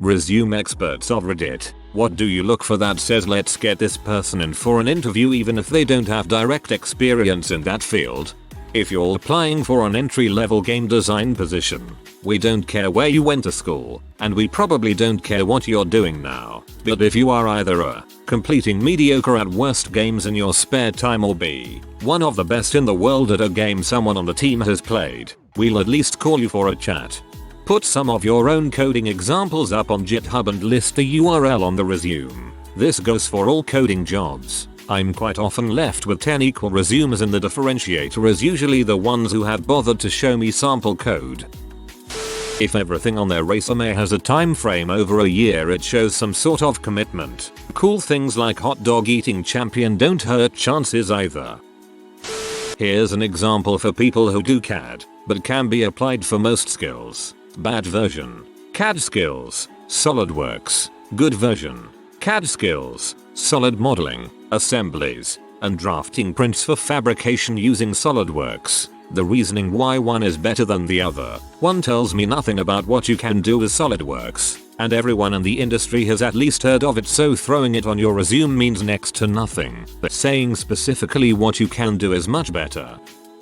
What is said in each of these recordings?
Resume experts of Reddit. What do you look for that says let's get this person in for an interview even if they don't have direct experience in that field? If you're applying for an entry-level game design position, we don't care where you went to school, and we probably don't care what you're doing now. But if you are either A, completing mediocre at worst games in your spare time, or B, one of the best in the world at a game someone on the team has played, we'll at least call you for a chat. Put some of your own coding examples up on GitHub and list the URL on the resume. This goes for all coding jobs. I'm quite often left with 10 equal resumes, and the differentiator is usually the ones who have bothered to show me sample code. If everything on their resume has a time frame over a year, it shows some sort of commitment. Cool things like hot dog eating champion don't hurt chances either. Here's an example for people who do CAD, but can be applied for most skills. Bad version. CAD skills, SolidWorks. Good version. CAD skills, solid modeling, assemblies, and drafting prints for fabrication using SolidWorks. The reasoning why one is better than the other. One tells me nothing about what you can do with SolidWorks, and everyone in the industry has at least heard of it, so throwing it on your resume means next to nothing. But saying specifically what you can do is much better.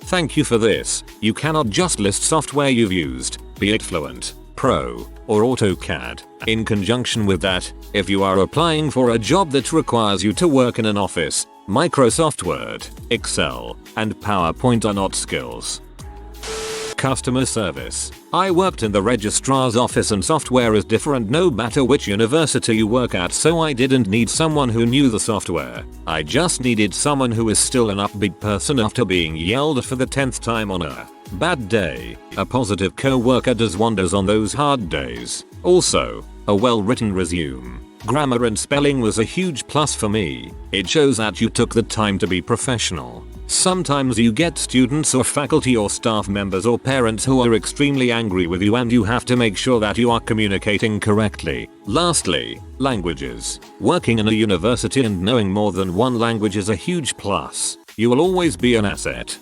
Thank you for this. You cannot just list software you've used, be it Fluent, Pro, or AutoCAD. In conjunction with that, if you are applying for a job that requires you to work in an office, Microsoft Word, Excel, and PowerPoint are not skills. Customer service. I worked in the registrar's office, and software is different no matter which university you work at, so I didn't need someone who knew the software. I just needed someone who is still an upbeat person after being yelled at for the 10th time on a bad day. A positive co-worker does wonders on those hard days. Also, a well-written resume. Grammar and spelling was a huge plus for me. It shows that you took the time to be professional. Sometimes you get students or faculty or staff members or parents who are extremely angry with you, and you have to make sure that you are communicating correctly. Lastly, languages. Working in a university and knowing more than one language is a huge plus. You will always be an asset.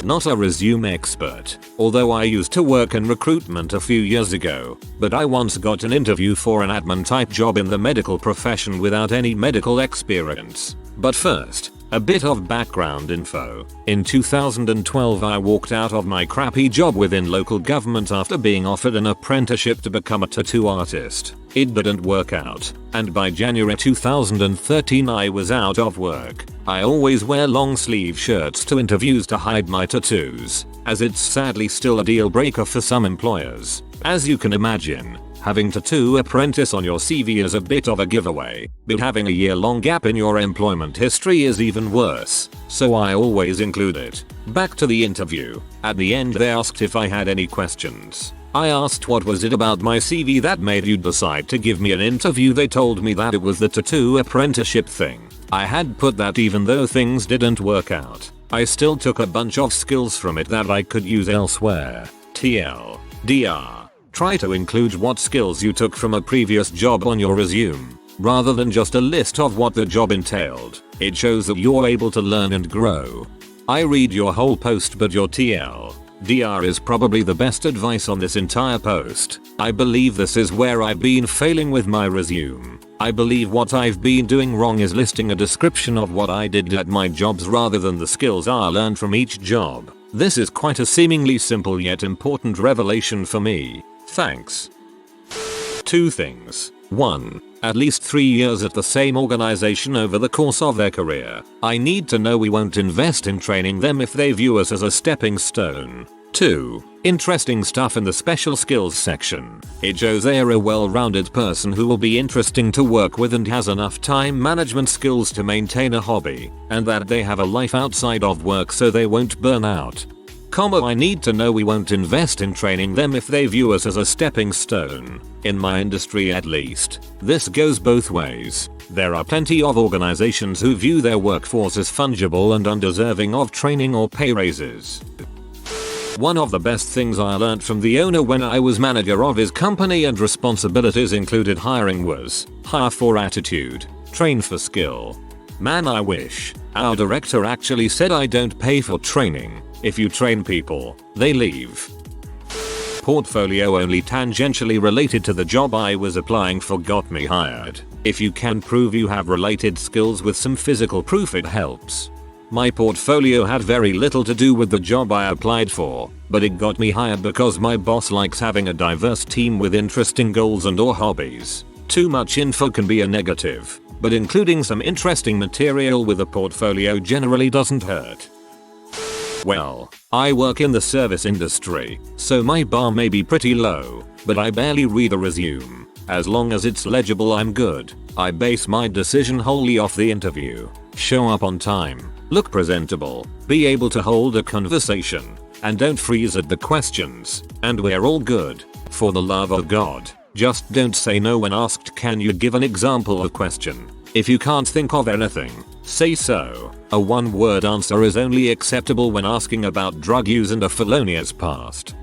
Not a resume expert, although I used to work in recruitment a few years ago, but I once got an interview for an admin type job in the medical profession without any medical experience. But first, a bit of background info. In 2012 I walked out of my crappy job within local government after being offered an apprenticeship to become a tattoo artist. It didn't work out, and by January 2013 I was out of work. I always wear long sleeve shirts to interviews to hide my tattoos, as it's sadly still a deal breaker for some employers. As you can imagine, having tattoo apprentice on your CV is a bit of a giveaway, but having a year-long gap in your employment history is even worse, so I always include it. Back to the interview. At the end they asked if I had any questions. I asked what was it about my CV that made you decide to give me an interview. They told me that it was the tattoo apprenticeship thing. I had put that even though things didn't work out. I still took a bunch of skills from it that I could use elsewhere. TLDR. Try to include what skills you took from a previous job on your resume, rather than just a list of what the job entailed. It shows that you're able to learn and grow. I read your whole post, but your TLDR is probably the best advice on this entire post. I believe this is where I've been failing with my resume. I believe what I've been doing wrong is listing a description of what I did at my jobs rather than the skills I learned from each job. This is quite a seemingly simple yet important revelation for me. Thanks. 2 things. 1. At least 3 years at the same organization over the course of their career. I need to know we won't invest in training them if they view us as a stepping stone. 2. Interesting stuff in the special skills section. It shows they are a well-rounded person who will be interesting to work with and has enough time management skills to maintain a hobby, and that they have a life outside of work so they won't burn out. I need to know we won't invest in training them if they view us as a stepping stone. In my industry at least, this goes both ways. There are plenty of organizations who view their workforce as fungible and undeserving of training or pay raises. One of the best things I learned from the owner when I was manager of his company and responsibilities included hiring was hire for attitude, train for skill. Man, I wish our director actually said I don't pay for training. If you train people, they leave. portfolio only tangentially related to the job I was applying for got me hired. If you can prove you have related skills with some physical proof, it helps. My portfolio had very little to do with the job I applied for, but it got me hired because my boss likes having a diverse team with interesting goals and/or hobbies. Too much info can be a negative, but including some interesting material with a portfolio generally doesn't hurt. Well, I work in the service industry, so my bar may be pretty low, but I barely read a resume. As long as it's legible, I'm good. I base my decision wholly off the interview. Show up on time, look presentable, be able to hold a conversation, and don't freeze at the questions, and we're all good. For the love of God, just don't say no when asked, "Can you give an example of question?" If you can't think of anything, say so. A one-word answer is only acceptable when asking about drug use and a felonious past.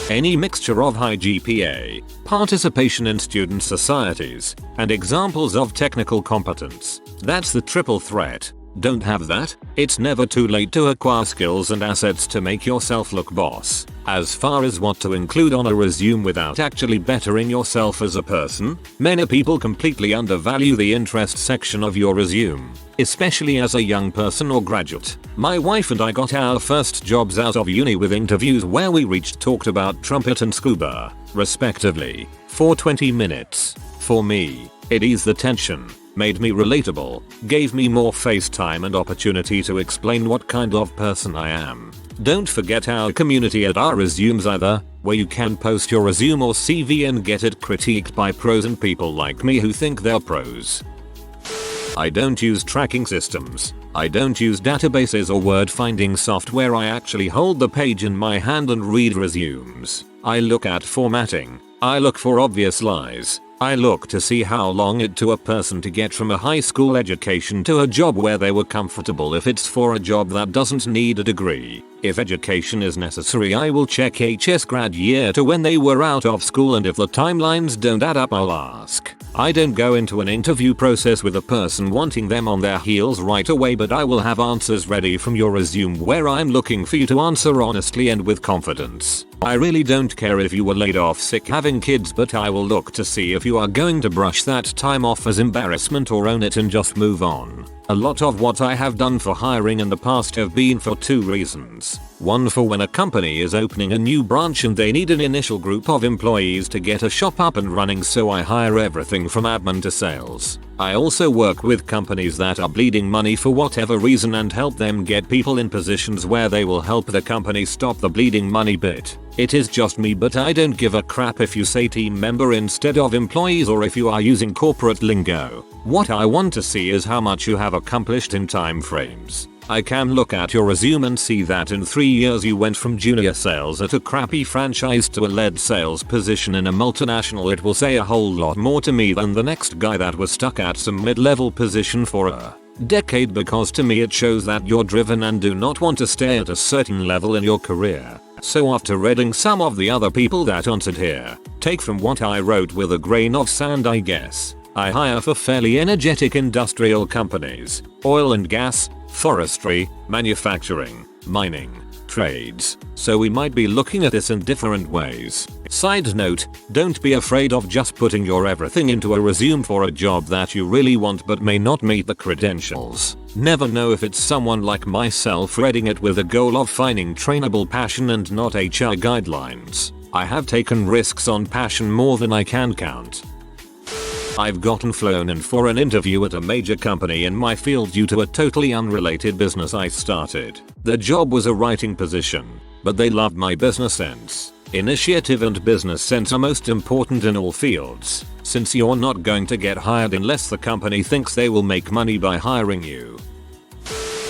Any mixture of high GPA, participation in student societies, and examples of technical competence. That's the triple threat. Don't have that? It's never too late to acquire skills and assets to make yourself look boss. As far as what to include on a resume without actually bettering yourself as a person, many people completely undervalue the interest section of your resume, especially as a young person or graduate. My wife and I got our first jobs out of uni with interviews where we talked about trumpet and scuba, respectively, for 20 minutes. For me, it eased the tension, made me relatable, gave me more face time and opportunity to explain what kind of person I am. Don't forget our community at Our Resumes either, where you can post your resume or CV and get it critiqued by pros and people like me who think they're pros. I don't use tracking systems. I don't use databases or word finding software. I actually hold the page in my hand and read resumes. I look at formatting. I look for obvious lies. I look to see how long it took a person to get from a high school education to a job where they were comfortable. If it's for a job that doesn't need a degree, if education is necessary, I will check HS grad year to when they were out of school, and if the timelines don't add up, I'll ask. I don't go into an interview process with a person wanting them on their heels right away, but I will have answers ready from your resume where I'm looking for you to answer honestly and with confidence. I really don't care if you were laid off sick having kids, but I will look to see if you are going to brush that time off as embarrassment or own it and just move on. A lot of what I have done for hiring in the past have been for two reasons. One, for when a company is opening a new branch and they need an initial group of employees to get a shop up and running, so I hire everything from admin to sales. I also work with companies that are bleeding money for whatever reason and help them get people in positions where they will help the company stop the bleeding money bit. It is just me, but I don't give a crap if you say team member instead of employees or if you are using corporate lingo. What I want to see is how much you have accomplished in time frames. I can look at your resume and see that in 3 years you went from junior sales at a crappy franchise to a lead sales position in a multinational. It will say a whole lot more to me than the next guy that was stuck at some mid-level position for a decade, because to me it shows that you're driven and do not want to stay at a certain level in your career. So after reading some of the other people that answered here, take from what I wrote with a grain of sand, I guess. I hire for fairly energetic industrial companies, oil and gas, forestry, manufacturing, mining, trades, so we might be looking at this in different ways. Side note, don't be afraid of just putting your everything into a resume for a job that you really want but may not meet the credentials. Never know if it's someone like myself reading it with a goal of finding trainable passion and not HR guidelines. I have taken risks on passion more than I can count. I've gotten flown in for an interview at a major company in my field due to a totally unrelated business I started. The job was a writing position, but they loved my business sense. Initiative and business sense are most important in all fields, since you're not going to get hired unless the company thinks they will make money by hiring you.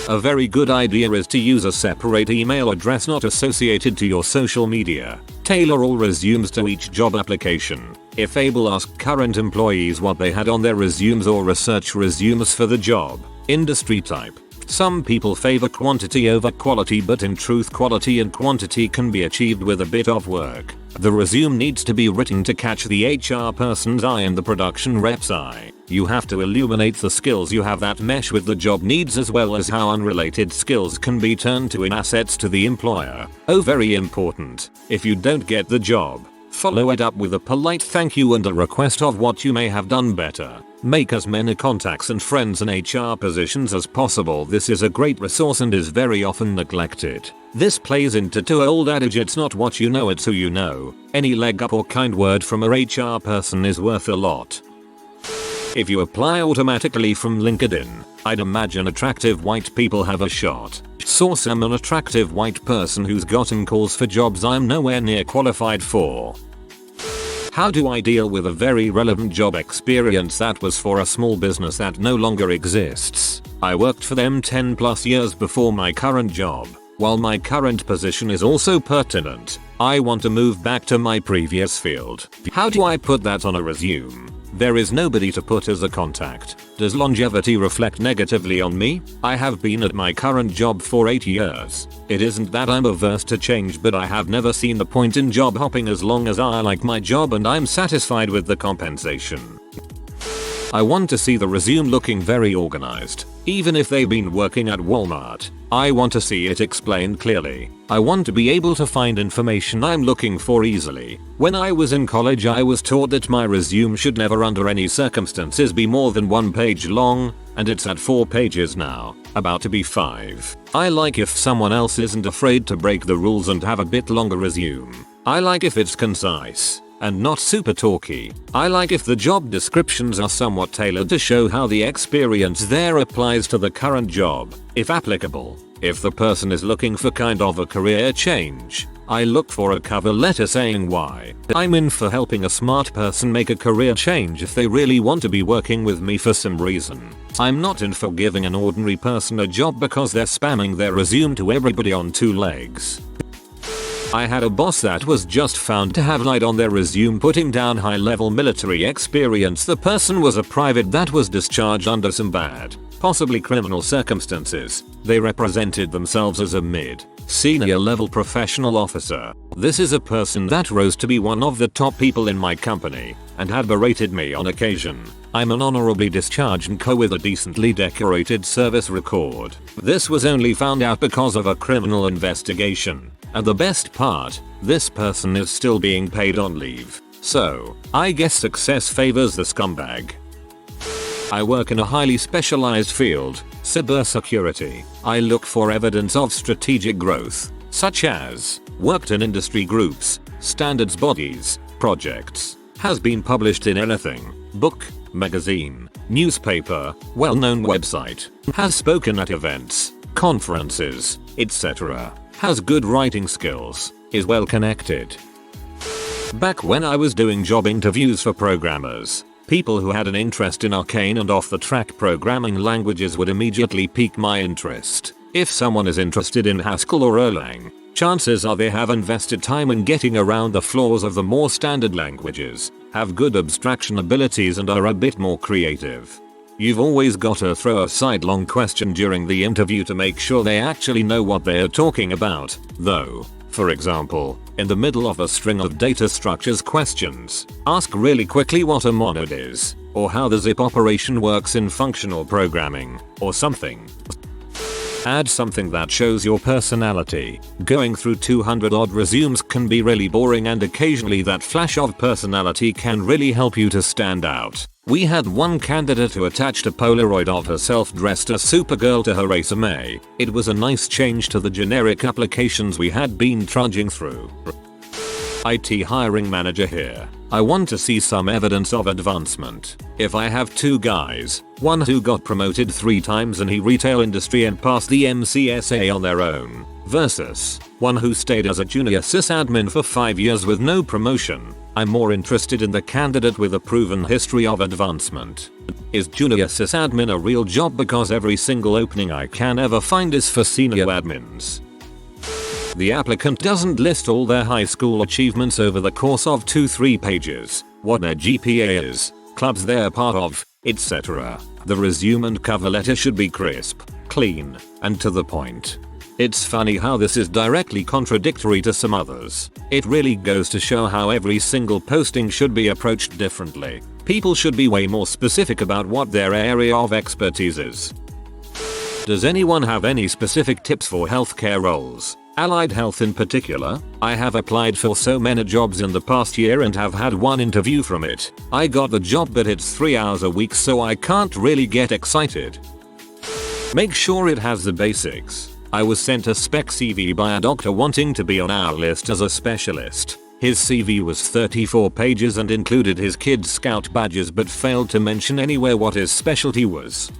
A very good idea is to use a separate email address not associated to your social media. Tailor all resumes to each job application. If able, ask current employees what they had on their resumes or research resumes for the job, industry type, Some people favor quantity over quality, but in truth quality and quantity can be achieved with a bit of work. The resume needs to be written to catch the HR person's eye and the production rep's eye. You have to illuminate the skills you have that mesh with the job needs, as well as how unrelated skills can be turned to assets to the employer. Oh, very important. If you don't get the job, follow it up with a polite thank you and a request of what you may have done better. Make as many contacts and friends in HR positions as possible. This is a great resource and is very often neglected. This plays into the old adage, it's not what you know, it's who you know. Any leg up or kind word from a HR person is worth a lot. If you apply automatically from LinkedIn, I'd imagine attractive white people have a shot. Source: I'm an attractive white person who's gotten calls for jobs I'm nowhere near qualified for. How do I deal with a very relevant job experience that was for a small business that no longer exists? I worked for them 10 plus years before my current job. While my current position is also pertinent, I want to move back to my previous field. How do I put that on a resume? There is nobody to put as a contact. Does longevity reflect negatively on me? I have been at my current job for 8 years. It isn't that I'm averse to change, but I have never seen the point in job hopping as long as I like my job and I'm satisfied with the compensation. I want to see the resume looking very organized. Even if they've been working at Walmart, I want to see it explained clearly. I want to be able to find information I'm looking for easily. When I was in college, I was taught that my resume should never under any circumstances be more than 1 page long, and it's at 4 pages now, about to be 5. I like if someone else isn't afraid to break the rules and have a bit longer resume. I like if it's concise and not super talky. I like if the job descriptions are somewhat tailored to show how the experience there applies to the current job, if applicable. If the person is looking for kind of a career change, I look for a cover letter saying why. I'm in for helping a smart person make a career change if they really want to be working with me for some reason. I'm not in for giving an ordinary person a job because they're spamming their resume to everybody on 2 legs. I had a boss that was just found to have lied on their resume, putting down high-level military experience. The person was a private that was discharged under some bad, possibly criminal circumstances. They represented themselves as a mid-senior level professional officer. This is a person that rose to be one of the top people in my company and had berated me on occasion. I'm an honorably discharged NCO with a decently decorated service record. This was only found out because of a criminal investigation. And the best part, this person is still being paid on leave. So, I guess success favors the scumbag. I work in a highly specialized field, cybersecurity. I look for evidence of strategic growth, such as worked in industry groups, standards bodies, projects, has been published in anything, book, magazine, newspaper, well-known website, has spoken at events, conferences, etc. Has good writing skills, is well connected. Back when I was doing job interviews for programmers, people who had an interest in arcane and off-the-track programming languages would immediately pique my interest. If someone is interested in Haskell or Erlang, chances are they have invested time in getting around the flaws of the more standard languages, have good abstraction abilities and are a bit more creative. You've always got to throw a sidelong question during the interview to make sure they actually know what they're talking about, though. For example, in the middle of a string of data structures questions, ask really quickly what a monad is, or how the zip operation works in functional programming, or something. Add something that shows your personality. Going through 200 odd resumes can be really boring, and occasionally that flash of personality can really help you to stand out. We had one candidate who attached a Polaroid of herself dressed as Supergirl to her resume. It was a nice change to the generic applications we had been trudging through. IT hiring manager here. I want to see some evidence of advancement. If I have 2 guys, one who got promoted 3 times in the retail industry and passed the MCSA on their own, versus one who stayed as a junior sysadmin for 5 years with no promotion, I'm more interested in the candidate with a proven history of advancement. Is junior sysadmin a real job? Because every single opening I can ever find is for senior admins. The applicant doesn't list all their high school achievements over the course of 2-3 pages, what their GPA is, clubs they're part of, etc. The resume and cover letter should be crisp, clean, and to the point. It's funny how this is directly contradictory to some others. It really goes to show how every single posting should be approached differently. People should be way more specific about what their area of expertise is. Does anyone have any specific tips for healthcare roles? Allied health in particular? I have applied for so many jobs in the past year and have had one interview from it. I got the job, but it's 3 hours a week, so I can't really get excited. Make sure it has the basics. I was sent a spec CV by a doctor wanting to be on our list as a specialist. His CV was 34 pages and included his kids' scout badges, but failed to mention anywhere what his specialty was.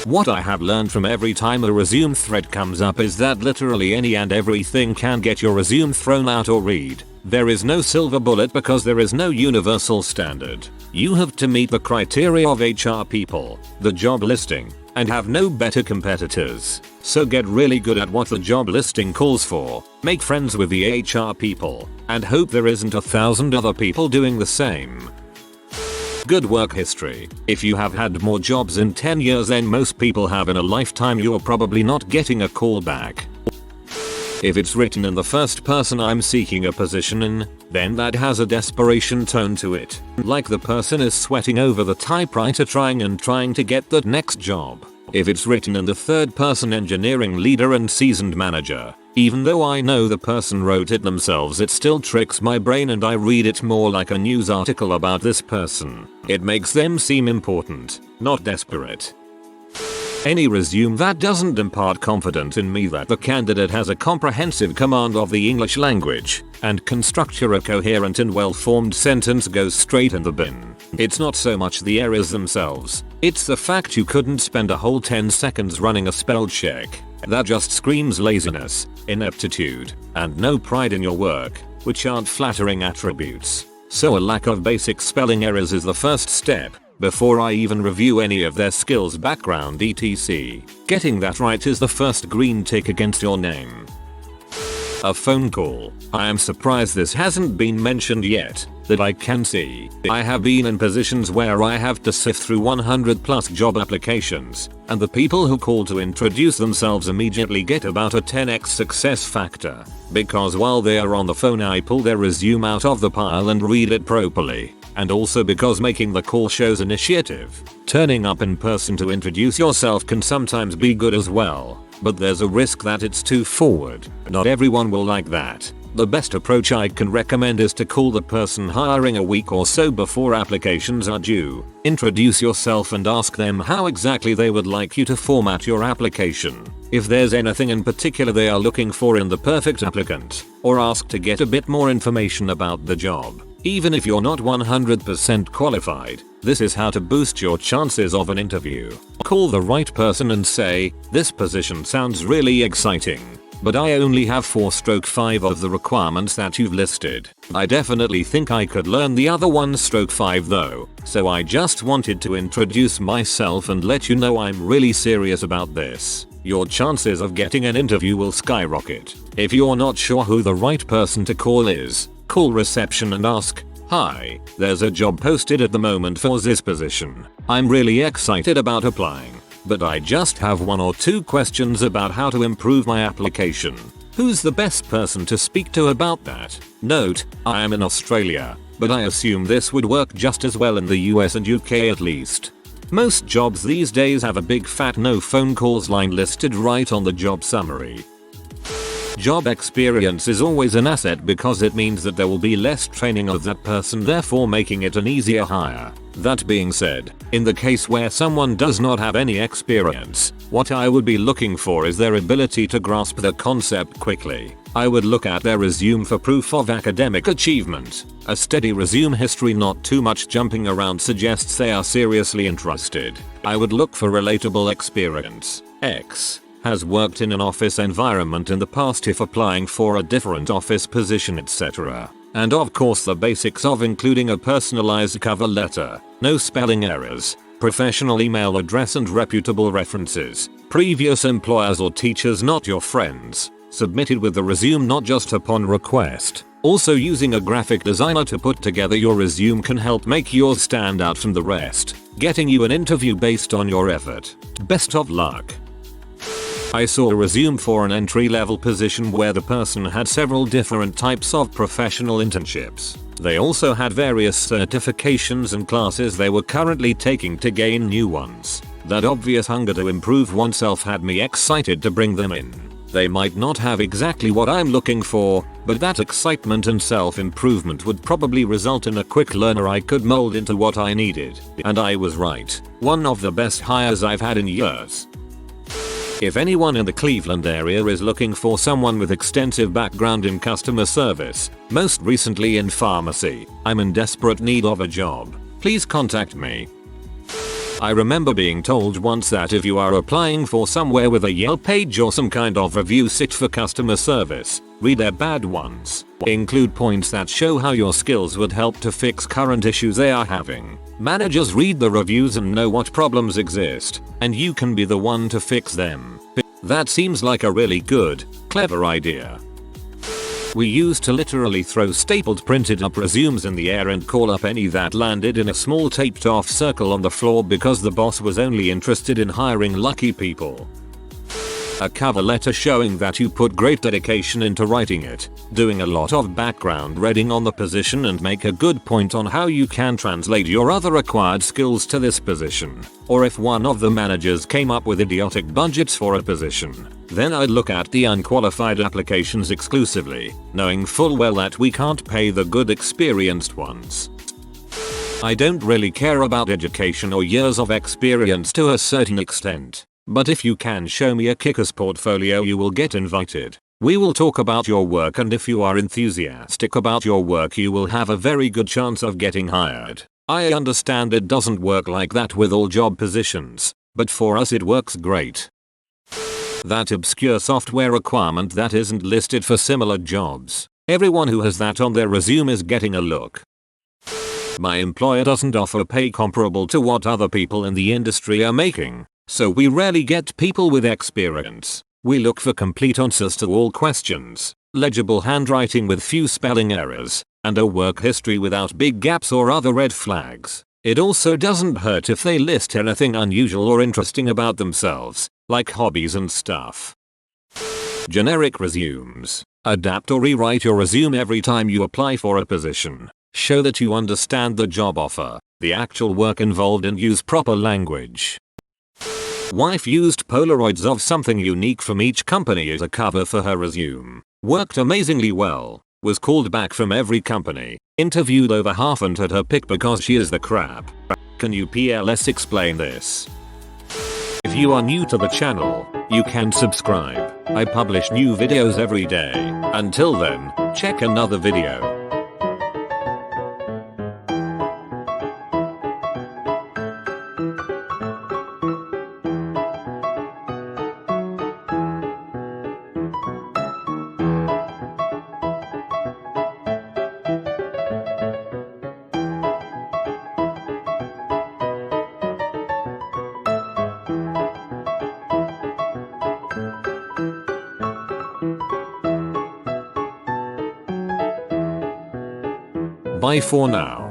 What I have learned from every time a resume thread comes up is that literally any and everything can get your resume thrown out or read. There is no silver bullet because there is no universal standard. You have to meet the criteria of HR people, the job listing, and have no better competitors. So get really good at what the job listing calls for, make friends with the HR people, and hope there isn't 1,000 other people doing the same. Good work history. If you have had more jobs in 10 years than most people have in a lifetime, you're probably not getting a call back. If it's written in the first person I'm seeking a position in, then that has a desperation tone to it. Like the person is sweating over the typewriter trying to get that next job. If it's written in the third person engineering leader and seasoned manager, even though I know the person wrote it themselves, it still tricks my brain and I read it more like a news article about this person. It makes them seem important, not desperate. Any resume that doesn't impart confidence in me that the candidate has a comprehensive command of the English language and can structure a coherent and well-formed sentence goes straight in the bin. It's not so much the errors themselves, it's the fact you couldn't spend a whole 10 seconds running a spell check. That just screams laziness, ineptitude, and no pride in your work, which aren't flattering attributes. So a lack of basic spelling errors is the first step, before I even review any of their skills, background, etc. Getting that right is the first green tick against your name. A phone call. I am surprised this hasn't been mentioned yet, that I can see. I have been in positions where I have to sift through 100+ job applications, and the people who call to introduce themselves immediately get about a 10x success factor, because while they are on the phone I pull their resume out of the pile and read it properly, and also because making the call shows initiative. Turning up in person to introduce yourself can sometimes be good as well, but there's a risk that it's too forward. Not everyone will like that. The best approach I can recommend is to call the person hiring a week or so before applications are due. Introduce yourself and ask them how exactly they would like you to format your application. If there's anything in particular they are looking for in the perfect applicant, or ask to get a bit more information about the job. Even if you're not 100% qualified, this is how to boost your chances of an interview. Call the right person and say, "This position sounds really exciting, but I only have 4/5 of the requirements that you've listed. I definitely think I could learn the other 1/5 though, so I just wanted to introduce myself and let you know I'm really serious about this." Your chances of getting an interview will skyrocket. If you're not sure who the right person to call is, call reception and ask, "Hi, there's a job posted at the moment for this position. I'm really excited about applying, but I just have 1 or 2 questions about how to improve my application. Who's the best person to speak to about that?" Note, I am in Australia, but I assume this would work just as well in the US and UK at least. Most jobs these days have a big fat no phone calls line listed right on the job summary. Job experience is always an asset because it means that there will be less training of that person, therefore making it an easier hire. That being said, in the case where someone does not have any experience, what I would be looking for is their ability to grasp the concept quickly. I would look at their resume for proof of academic achievement. A steady resume history, not too much jumping around, suggests they are seriously interested. I would look for relatable experience. X has worked in an office environment in the past if applying for a different office position, etc. And of course the basics of including a personalized cover letter, no spelling errors, professional email address and reputable references, previous employers or teachers not your friends, submitted with the resume not just upon request. Also, using a graphic designer to put together your resume can help make yours stand out from the rest, getting you an interview based on your effort. Best of luck. I saw a resume for an entry-level position where the person had several different types of professional internships. They also had various certifications and classes they were currently taking to gain new ones. That obvious hunger to improve oneself had me excited to bring them in. They might not have exactly what I'm looking for, but that excitement and self-improvement would probably result in a quick learner I could mold into what I needed. And I was right. One of the best hires I've had in years. If anyone in the Cleveland area is looking for someone with extensive background in customer service, most recently in pharmacy, I'm in desperate need of a job. Please contact me. I remember being told once that if you are applying for somewhere with a Yelp page or some kind of review site for customer service, read their bad ones. Include points that show how your skills would help to fix current issues they are having. Managers read the reviews and know what problems exist, and you can be the one to fix them. That seems like a really good, clever idea. We used to literally throw stapled printed up resumes in the air and call up any that landed in a small taped off circle on the floor because the boss was only interested in hiring lucky people. A cover letter showing that you put great dedication into writing it, doing a lot of background reading on the position and make a good point on how you can translate your other acquired skills to this position. Or if one of the managers came up with idiotic budgets for a position, then I'd look at the unqualified applications exclusively, knowing full well that we can't pay the good experienced ones. I don't really care about education or years of experience to a certain extent. But if you can show me a kicker's portfolio, you will get invited. We will talk about your work, and if you are enthusiastic about your work, you will have a very good chance of getting hired. I understand it doesn't work like that with all job positions, but for us it works great. That obscure software requirement that isn't listed for similar jobs. Everyone who has that on their resume is getting a look. My employer doesn't offer pay comparable to what other people in the industry are making. So we rarely get people with experience. We look for complete answers to all questions, legible handwriting with few spelling errors, and a work history without big gaps or other red flags. It also doesn't hurt if they list anything unusual or interesting about themselves, like hobbies and stuff. Generic resumes. Adapt or rewrite your resume every time you apply for a position. Show that you understand the job offer, the actual work involved, and use proper language. Wife used Polaroids of something unique from each company as a cover for her resume. Worked amazingly well. Was called back from every company. Interviewed over half and had her pick because she is the crap. Can you PLS explain this? If you are new to the channel, you can subscribe. I publish new videos every day. Until then, check another video. Bye for now.